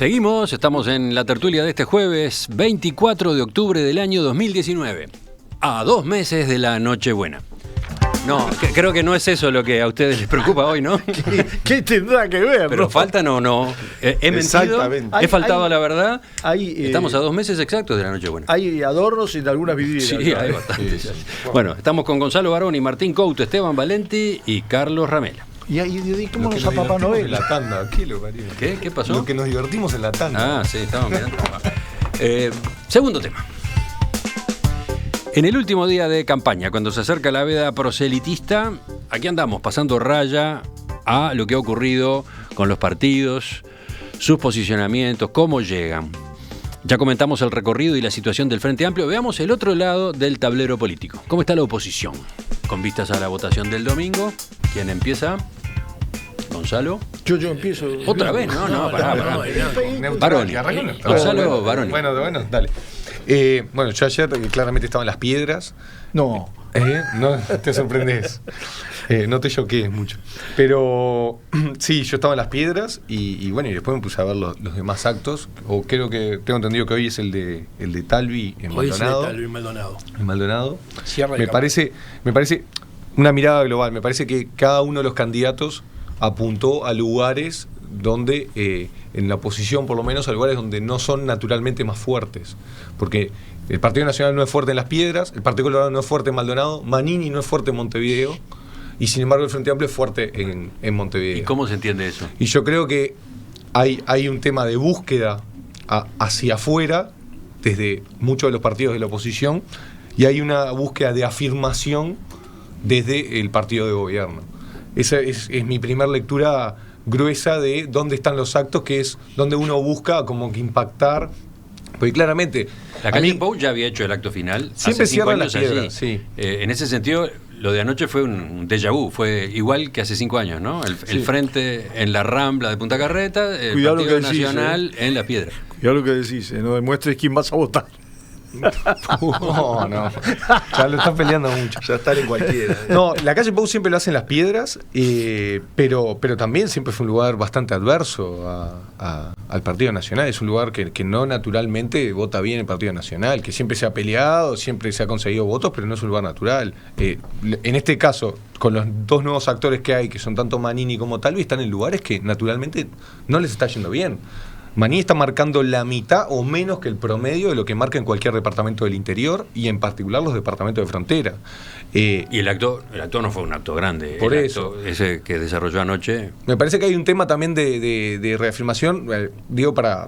Seguimos, estamos en la tertulia de este jueves 24 de octubre del año 2019, a 2 meses de la Nochebuena. No, creo que no es eso lo que a ustedes les preocupa hoy, ¿no? ¿Qué tendrá que ver? Pero faltan o no. ¿He mentido? ¿He faltado a la verdad? Estamos a 2 meses exactos de la Nochebuena. Hay adornos en algunas vidrieras. Sí, hay bastantes. Sí. Bueno, estamos con Gonzalo Baroni, Martín Couto, Esteban Valenti y Carlos Ramela. ¿Y cómo nos a Papá Noel? En la tanda, ¿Qué pasó? Lo que nos divertimos en la tanda. Ah, sí, estamos mirando. Segundo tema. En el último día de campaña, cuando se acerca la veda proselitista, aquí andamos pasando raya a lo que ha ocurrido con los partidos, sus posicionamientos, cómo llegan. Ya comentamos el recorrido y la situación del Frente Amplio. Veamos el otro lado del tablero político. ¿Cómo está la oposición? Con vistas a la votación del domingo. ¿Quién empieza? ¿Gonzalo? Yo empiezo. ¿Otra vez? No, pará. Baroni. Gonzalo Baroni. Bueno, dale. Bueno, yo ayer claramente estaba en Las Piedras. No. No te sorprendes. No te choquees mucho. Pero sí, yo estaba en Las Piedras y bueno, y después me puse a ver los demás actos. O creo que tengo entendido que hoy es el de Talvi en Maldonado. En Maldonado. Me parece una mirada global. Me parece que cada uno de los candidatos apuntó a lugares donde, en la oposición por lo menos, a lugares donde no son naturalmente más fuertes. Porque el Partido Nacional no es fuerte en Las Piedras, el Partido Colorado no es fuerte en Maldonado, Manini no es fuerte en Montevideo, y sin embargo el Frente Amplio es fuerte en Montevideo. ¿Y cómo se entiende eso? Y yo creo que hay un tema de búsqueda hacia afuera, desde muchos de los partidos de la oposición, y hay una búsqueda de afirmación desde el partido de gobierno. Esa es mi primera lectura gruesa de dónde están los actos, que es donde uno busca como que impactar, porque claramente la calle Pou ya había hecho el acto final siempre hace 5 cierra años la piedra, allí. sí. En ese sentido, lo de anoche fue un déjà vu, fue igual que hace 5 años, ¿no? El Frente en la Rambla de Punta Carreta, el Cuidado Partido lo que decís, Nacional en La Piedra. Ya lo que decís, no demuestres quién vas a votar. No, ya lo están peleando mucho. Ya están en cualquiera. No, la calle Pou siempre lo hace en Las Piedras, pero también siempre fue un lugar bastante adverso al Partido Nacional. Es un lugar que no naturalmente vota bien el Partido Nacional, que siempre se ha peleado, siempre se ha conseguido votos, pero no es un lugar natural. En este caso, con los dos nuevos actores que hay, que son tanto Manini como Talvi, están en lugares que naturalmente no les está yendo bien. Manini está marcando la mitad o menos que el promedio de lo que marca en cualquier departamento del interior y en particular los departamentos de frontera. Y el acto no fue un acto grande. Por eso. Ese que desarrolló anoche. Me parece que hay un tema también de reafirmación, digo para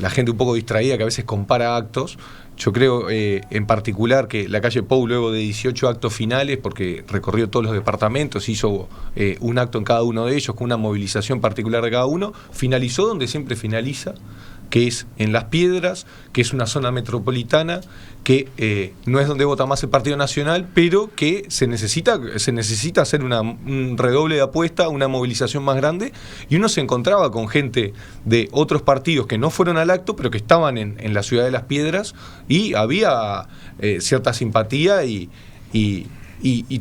la gente un poco distraída que a veces compara actos. Yo creo en particular que la calle Pou, luego de 18 actos finales, porque recorrió todos los departamentos, hizo un acto en cada uno de ellos, con una movilización particular de cada uno, finalizó donde siempre finaliza, que es en Las Piedras, que es una zona metropolitana, que no es donde vota más el Partido Nacional, pero que se necesita hacer un redoble de apuesta, una movilización más grande, y uno se encontraba con gente de otros partidos que no fueron al acto, pero que estaban en la ciudad de Las Piedras, y había cierta simpatía y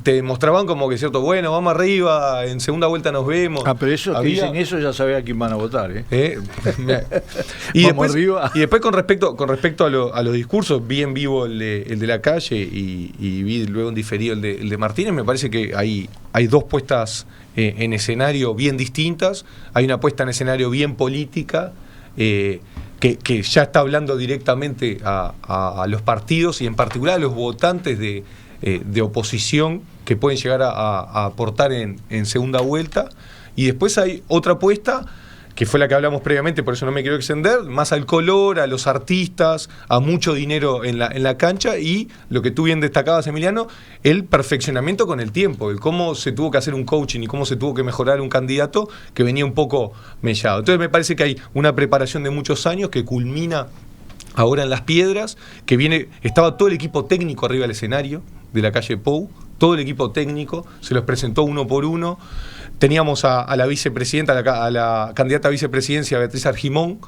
te demostraban como que cierto, bueno, vamos arriba, en segunda vuelta nos vemos. Pero eso que dicen eso ya sabe a quién van a votar, y después con respecto a los discursos, vi en vivo el de la calle y vi luego en diferido el de Martínez. Me parece que hay dos puestas en escenario bien distintas. Hay una puesta en escenario bien política, que ya está hablando directamente a los partidos y en particular a los votantes de oposición que pueden llegar a aportar en segunda vuelta. Y después hay otra apuesta que fue la que hablamos previamente, por eso no me quiero extender, más al color, a los artistas, a mucho dinero en la cancha, y lo que tú bien destacabas, Emiliano, el perfeccionamiento con el tiempo, el cómo se tuvo que hacer un coaching y cómo se tuvo que mejorar un candidato que venía un poco mellado. Entonces me parece que hay una preparación de muchos años que culmina ahora en Las Piedras, estaba todo el equipo técnico arriba del escenario de la calle Pou, todo el equipo técnico, se los presentó uno por uno. Teníamos a la vicepresidenta, a la candidata a vicepresidencia, Beatriz Argimón,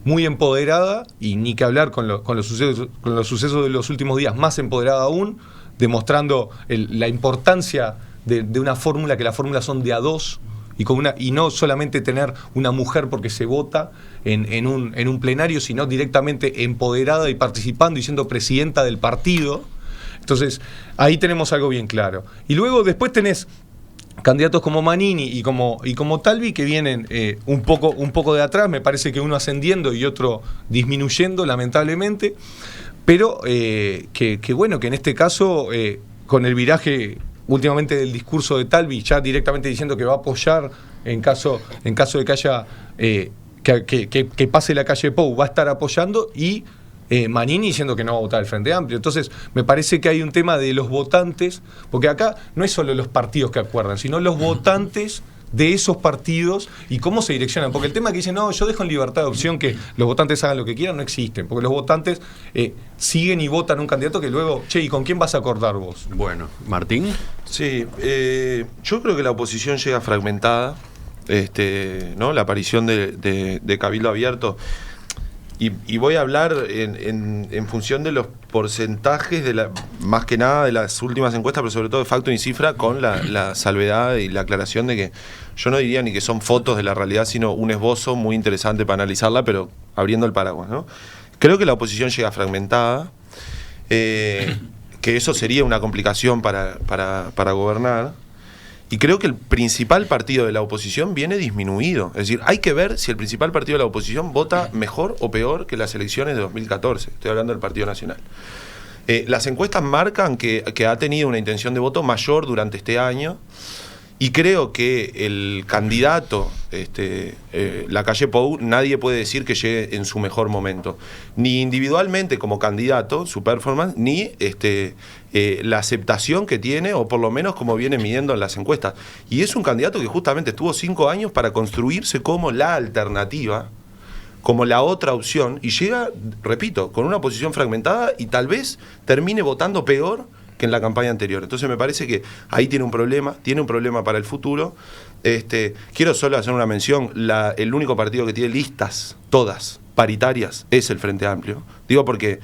muy empoderada, y ni que hablar con los sucesos de los últimos días, más empoderada aún, demostrando la importancia de una fórmula, que las fórmulas son de a dos, y no solamente tener una mujer porque se vota en un plenario, sino directamente empoderada y participando y siendo presidenta del partido. Entonces, ahí tenemos algo bien claro. Y luego después tenés candidatos como Manini y como Talvi que vienen un poco de atrás, me parece que uno ascendiendo y otro disminuyendo, lamentablemente, pero que en este caso, con el viraje últimamente del discurso de Talvi, ya directamente diciendo que va a apoyar en caso de que haya que pase la calle Pou, va a estar apoyando, y Manini diciendo que no va a votar el Frente Amplio. Entonces, me parece que hay un tema de los votantes, porque acá no es solo los partidos que acuerdan, sino los votantes de esos partidos y cómo se direccionan. Porque el tema que dicen, no, yo dejo en libertad de opción que los votantes hagan lo que quieran, no existen. Porque los votantes siguen y votan un candidato que luego, ¿y con quién vas a acordar vos? Bueno, Martín. Sí, yo creo que la oposición llega fragmentada, ¿no? La aparición de Cabildo Abierto. Y voy a hablar en función de los porcentajes, más que nada de las últimas encuestas, pero sobre todo de facto y cifra, con la salvedad y la aclaración de que yo no diría ni que son fotos de la realidad, sino un esbozo muy interesante para analizarla, pero abriendo el paraguas, ¿no? Creo que la oposición llega fragmentada, que eso sería una complicación para gobernar. Y creo que el principal partido de la oposición viene disminuido. Es decir, hay que ver si el principal partido de la oposición vota mejor o peor que las elecciones de 2014. Estoy hablando del Partido Nacional. Las encuestas marcan que ha tenido una intención de voto mayor durante este año. Y creo que el candidato, Lacalle Pou, nadie puede decir que llegue en su mejor momento. Ni individualmente como candidato, su performance, ni la aceptación que tiene, o por lo menos como viene midiendo en las encuestas. Y es un candidato que justamente estuvo 5 años para construirse como la alternativa, como la otra opción, y llega, repito, con una posición fragmentada y tal vez termine votando peor que en la campaña anterior. Entonces me parece que ahí tiene un problema para el futuro. Quiero solo hacer una mención, el único partido que tiene listas, todas, paritarias, es el Frente Amplio. Digo porque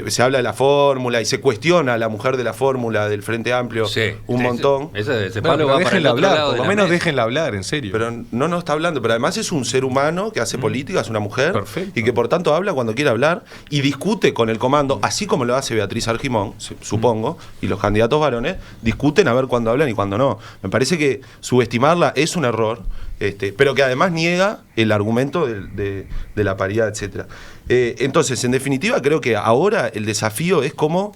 se habla de la fórmula y se cuestiona a la mujer de la fórmula del Frente Amplio montón. Ese palo va para el otro hablar, lado por lo menos déjenla hablar, en serio. Pero no está hablando, pero además es un ser humano que hace política, es una mujer. Perfecto. Y que por tanto habla cuando quiere hablar y discute con el comando, así como lo hace Beatriz Argimón, supongo, y los candidatos varones discuten a ver cuándo hablan y cuándo no. Me parece que subestimarla es un error, pero que además niega el argumento de la paridad, etcétera. Entonces, en definitiva, creo que ahora el desafío es cómo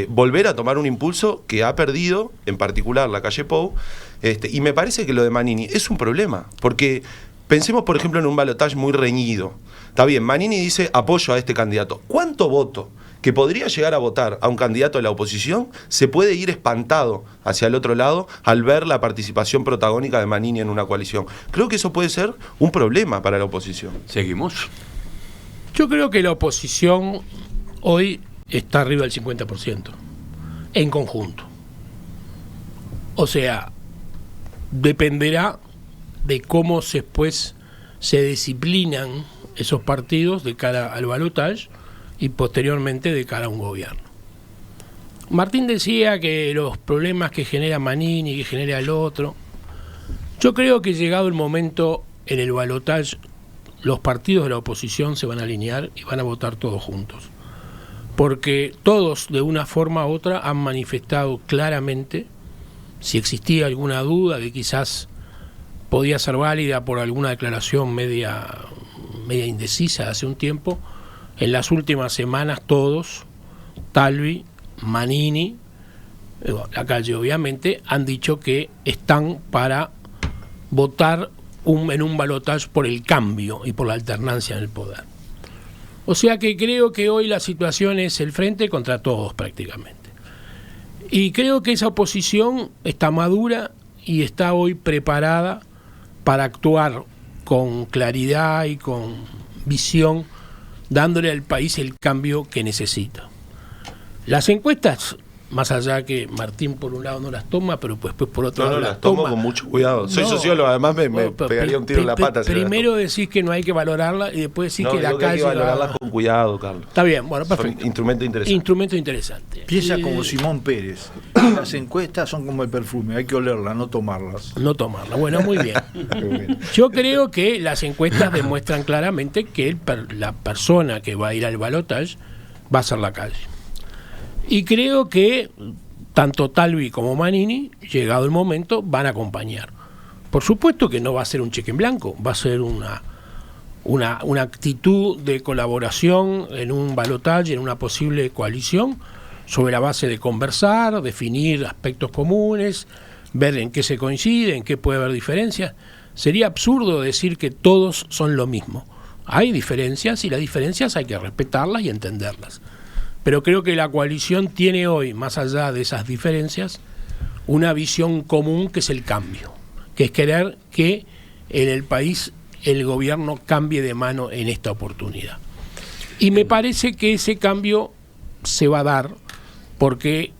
volver a tomar un impulso que ha perdido, en particular Lacalle Pou, y me parece que lo de Manini es un problema, porque pensemos, por ejemplo, en un balotaje muy reñido. Está bien, Manini dice apoyo a este candidato. ¿Cuánto voto que podría llegar a votar a un candidato de la oposición se puede ir espantado hacia el otro lado al ver la participación protagónica de Manini en una coalición? Creo que eso puede ser un problema para la oposición. Seguimos. Yo creo que la oposición hoy está arriba del 50%, en conjunto. O sea, dependerá de cómo después se disciplinan esos partidos de cara al balotaje y posteriormente de cara a un gobierno. Martín decía que los problemas que genera Manini, que genera el otro. Yo creo que llegado el momento en el balotaje, los partidos de la oposición se van a alinear y van a votar todos juntos. Porque todos, de una forma u otra, han manifestado claramente, si existía alguna duda que quizás podía ser válida por alguna declaración media indecisa hace un tiempo, en las últimas semanas todos, Talvi, Manini, Lacalle obviamente, han dicho que están para votar en un balotaje por el cambio y por la alternancia en el poder. O sea que creo que hoy la situación es el frente contra todos prácticamente. Y creo que esa oposición está madura y está hoy preparada para actuar con claridad y con visión, dándole al país el cambio que necesita. Las encuestas más allá que Martín por un lado no las toma, pero pues por otro lado las tomo con mucho cuidado. Soy sociólogo, además me pegaría un tiro en la pata. Primero decís que no hay que valorarla y después decís que la calle... hay que valorarlas con cuidado, Carlos. Está bien, bueno, perfecto. Son instrumento interesante. Instrumento interesante. Piensa como Simón Pérez. Las encuestas son como el perfume, hay que olerlas, no tomarlas. No tomarla, bueno, muy bien. Yo creo que las encuestas demuestran claramente que la persona que va a ir al balotaje va a ser la calle. Y creo que tanto Talvi como Manini, llegado el momento, van a acompañar. Por supuesto que no va a ser un cheque en blanco, va a ser una actitud de colaboración en un balotaje, en una posible coalición, sobre la base de conversar, definir aspectos comunes, ver en qué se coincide, en qué puede haber diferencias. Sería absurdo decir que todos son lo mismo. Hay diferencias y las diferencias hay que respetarlas y entenderlas. Pero creo que la coalición tiene hoy, más allá de esas diferencias, una visión común que es el cambio, que es querer que en el país el gobierno cambie de mano en esta oportunidad. Y me parece que ese cambio se va a dar porque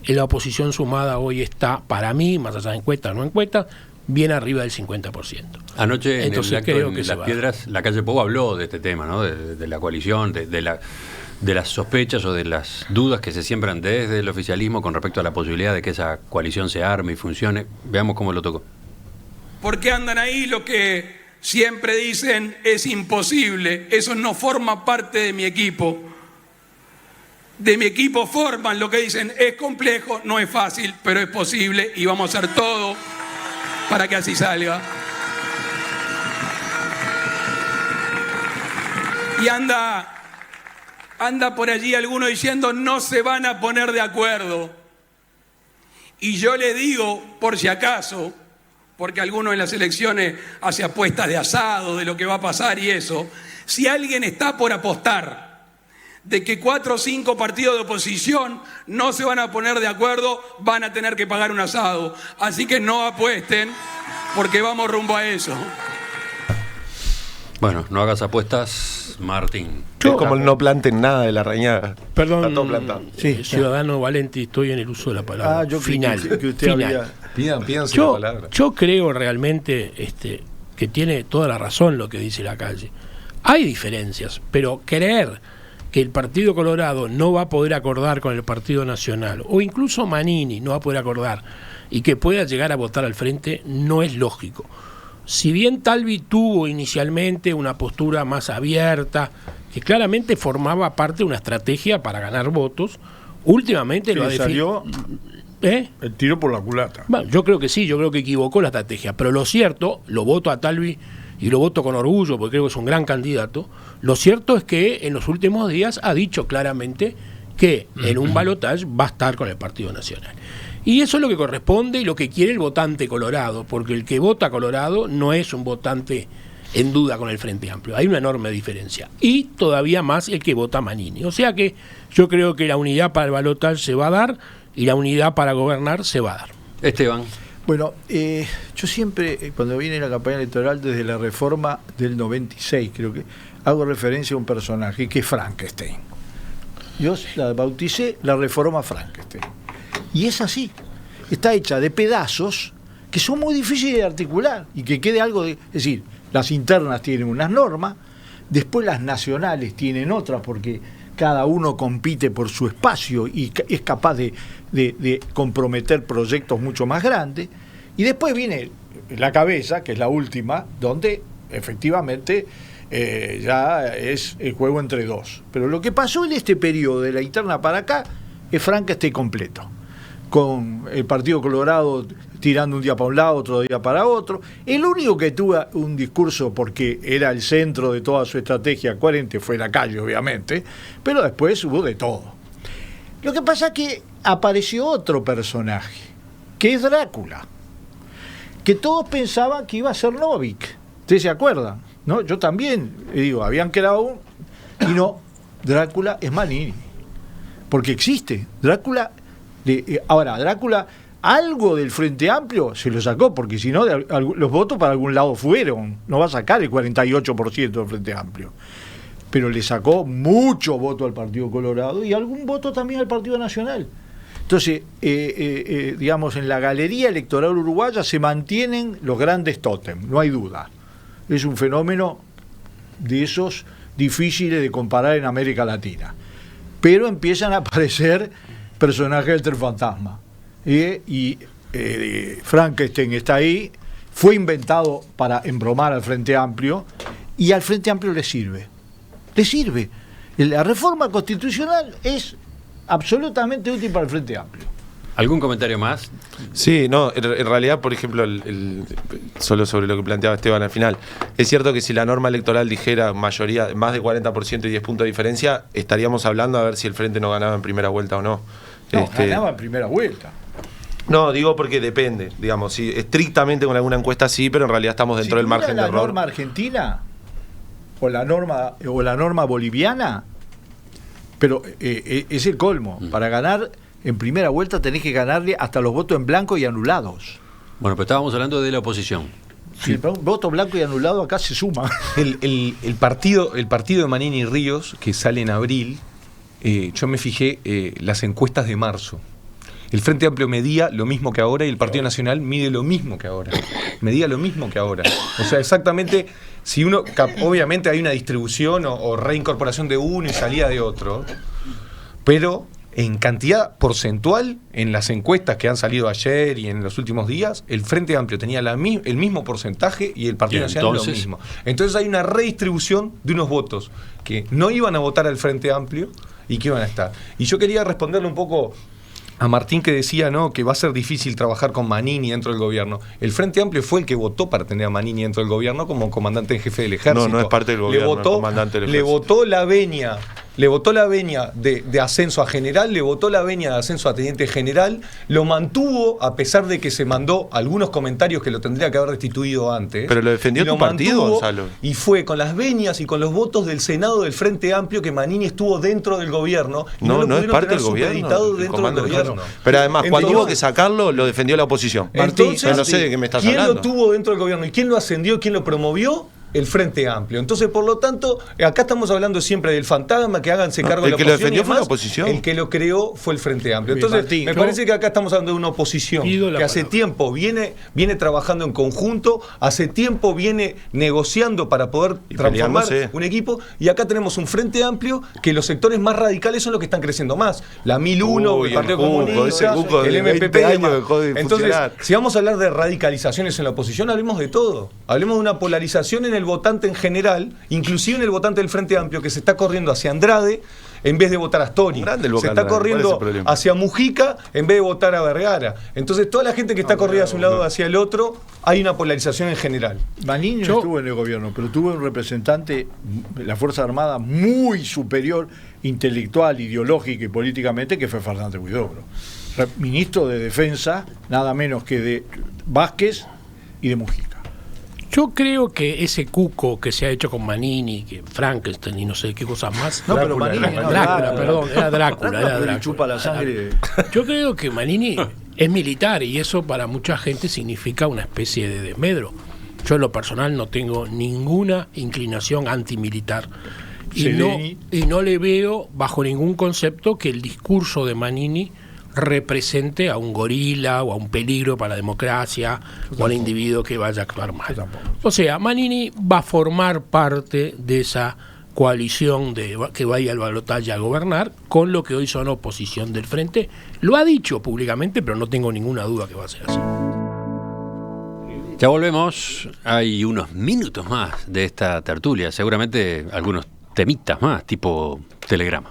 la oposición sumada hoy está, para mí, más allá de encuestas o no encuestas, bien arriba del 50%. Anoche entonces, en el acto en Las Piedras, la calle Pou habló de este tema, ¿no? De la coalición, de las sospechas o de las dudas que se siembran desde el oficialismo con respecto a la posibilidad de que esa coalición se arme y funcione. Veamos cómo lo tocó. Porque andan ahí lo que siempre dicen es imposible, eso no forma parte de mi equipo. De mi equipo forman lo que dicen es complejo, no es fácil, pero es posible y vamos a hacer todo para que así salga. Y anda por allí alguno diciendo no se van a poner de acuerdo. Y yo le digo, por si acaso, porque alguno en las elecciones hace apuestas de asado, de lo que va a pasar y eso, si alguien está por apostar de que 4 o 5 partidos de oposición no se van a poner de acuerdo, van a tener que pagar un asado. Así que no apuesten, porque vamos rumbo a eso. Bueno, no hagas apuestas, Martín. Es como el no planten nada de la Rañaga. Perdón, está todo plantado. Sí, ciudadano Valenti, estoy en el uso de la palabra. Yo final. Que usted final. Pidan Yo, la palabra. yo creo realmente que tiene toda la razón lo que dice la calle. Hay diferencias, pero creer que el Partido Colorado no va a poder acordar con el Partido Nacional, o incluso Manini no va a poder acordar, y que pueda llegar a votar al frente, no es lógico. Si bien Talvi tuvo inicialmente una postura más abierta, que claramente formaba parte de una estrategia para ganar votos, últimamente lo ha definido. El tiro por la culata. Bueno, yo creo que sí, yo creo que equivocó la estrategia, pero lo cierto, lo voto a Talvi y lo voto con orgullo porque creo que es un gran candidato, lo cierto es que en los últimos días ha dicho claramente que en un balotaje va a estar con el Partido Nacional. Y eso es lo que corresponde y lo que quiere el votante colorado, porque el que vota colorado no es un votante en duda con el Frente Amplio. Hay una enorme diferencia. Y todavía más el que vota Manini. O sea que yo creo que la unidad para el balotaje se va a dar y la unidad para gobernar se va a dar. Esteban. Bueno, yo siempre, cuando viene la campaña electoral desde la reforma del 96, creo que hago referencia a un personaje que es Frankenstein. Yo la bauticé la reforma Frankenstein. Y es así. Está hecha de pedazos que son muy difíciles de articular y que quede algo de... Es decir, las internas tienen unas normas, después las nacionales tienen otras porque cada uno compite por su espacio y es capaz de comprometer proyectos mucho más grandes, y después viene la cabeza, que es la última, donde efectivamente ya es el juego entre dos. Pero lo que pasó en este periodo de la interna para acá es Frankenstein completo, con el Partido Colorado tirando un día para un lado, otro día para otro. El único que tuvo un discurso, porque era el centro de toda su estrategia coherente, fue la calle, obviamente, pero después hubo de todo. Lo que pasa es que apareció otro personaje, que es Drácula, que todos pensaban que iba a ser Novik. ¿Ustedes se acuerdan? ¿No? Yo también, digo, habían quedado y no, Drácula es Manini, porque existe. Drácula, algo del Frente Amplio se lo sacó, porque si no, los votos para algún lado fueron. No va a sacar el 48% del Frente Amplio. Pero le sacó mucho voto al Partido Colorado y algún voto también al Partido Nacional. Entonces, digamos, en la galería electoral uruguaya se mantienen los grandes tótems, no hay duda. Es un fenómeno de esos difíciles de comparar en América Latina. Pero empiezan a aparecer personajes del Tren Fantasma. Frankenstein está ahí, fue inventado para embromar al Frente Amplio, y al Frente Amplio le sirve. Le sirve. La reforma constitucional es absolutamente útil para el Frente Amplio. ¿Algún comentario más? Sí, no, en realidad, por ejemplo, solo sobre lo que planteaba Esteban al final, es cierto que si la norma electoral dijera mayoría, más de 40% y 10 puntos de diferencia, estaríamos hablando a ver si el Frente no ganaba en primera vuelta o no. No, ganaba en primera vuelta. No, digo porque depende, digamos, si estrictamente con alguna encuesta sí, pero en realidad estamos dentro del margen de error. ¿La norma argentina o la norma boliviana? Pero es el colmo. Para ganar en primera vuelta tenés que ganarle hasta los votos en blanco y anulados. Bueno, pero estábamos hablando de la oposición. Si el voto blanco y anulado acá se suma. El partido de Manini y Ríos, que sale en abril, yo me fijé las encuestas de marzo. El Frente Amplio medía lo mismo que ahora y el Partido Nacional mide lo mismo que ahora. Medía lo mismo que ahora. O sea, exactamente, si uno, obviamente hay una distribución o reincorporación de uno y salida de otro, pero en cantidad porcentual, en las encuestas que han salido ayer y en los últimos días, el Frente Amplio tenía el mismo porcentaje y el Partido Nacional lo mismo. Entonces hay una redistribución de unos votos que no iban a votar al Frente Amplio y que iban a estar. Y yo quería responderle un poco a Martín, que decía, ¿no?, que va a ser difícil trabajar con Manini dentro del gobierno. El Frente Amplio fue el que votó para tener a Manini dentro del gobierno como comandante en jefe del ejército. No es parte del gobierno, comandante del ejército. Le votó la venia de ascenso a general, le votó la venia de ascenso a teniente general, lo mantuvo a pesar de que se mandó algunos comentarios que lo tendría que haber destituido antes. Pero lo defendió tu partido, Gonzalo. Y fue con las venias y con los votos del Senado del Frente Amplio que Manini estuvo dentro del gobierno. Y no es parte del gobierno. Dentro del gobierno. Pero además, cuando hubo que sacarlo, lo defendió la oposición. Entonces, no sé de qué me estás hablando. ¿Quién lo tuvo dentro del gobierno y quién lo ascendió, quién lo promovió? El Frente Amplio. Entonces, por lo tanto, acá estamos hablando siempre del fantasma, que háganse cargo de la oposición. El que lo defendió fue la oposición. El que lo creó fue el Frente Amplio. Entonces, Martín, me parece que acá estamos hablando de una oposición que hace tiempo viene trabajando en conjunto, hace tiempo viene negociando para poder transformar un equipo, y acá tenemos un Frente Amplio que los sectores más radicales son los que están creciendo más. La 1001, el Partido Comunista, el MPP. Entonces, si vamos a hablar de radicalizaciones en la oposición, hablemos de todo. Hablemos de una polarización en el votante en general, inclusive en el votante del Frente Amplio, que se está corriendo hacia Andrade en vez de votar a Astori. Se está corriendo hacia Mujica en vez de votar a Vergara. Entonces, toda la gente que está corrida hacia un lado hacia el otro, hay una polarización en general. Manini no estuvo en el gobierno, pero tuvo un representante de la Fuerza Armada muy superior, intelectual, ideológica y políticamente, que fue Fernández Huidobro. Ministro de Defensa, nada menos que de Vázquez y de Mujica. Yo creo que ese cuco que se ha hecho con Manini, que Frankenstein y no sé qué cosas más. No, pero Manini era Drácula. Chupa la sangre. Yo creo que Manini es militar y eso para mucha gente significa una especie de desmedro. Yo en lo personal no tengo ninguna inclinación antimilitar. Y no le veo bajo ningún concepto que el discurso de Manini represente a un gorila o a un peligro para la democracia o al individuo que vaya a actuar mal. O sea, Manini va a formar parte de esa coalición que vaya al balotaje a gobernar con lo que hoy son oposición del Frente. Lo ha dicho públicamente, pero no tengo ninguna duda que va a ser así. Ya volvemos. Hay unos minutos más de esta tertulia, seguramente algunos temitas más, tipo telegrama.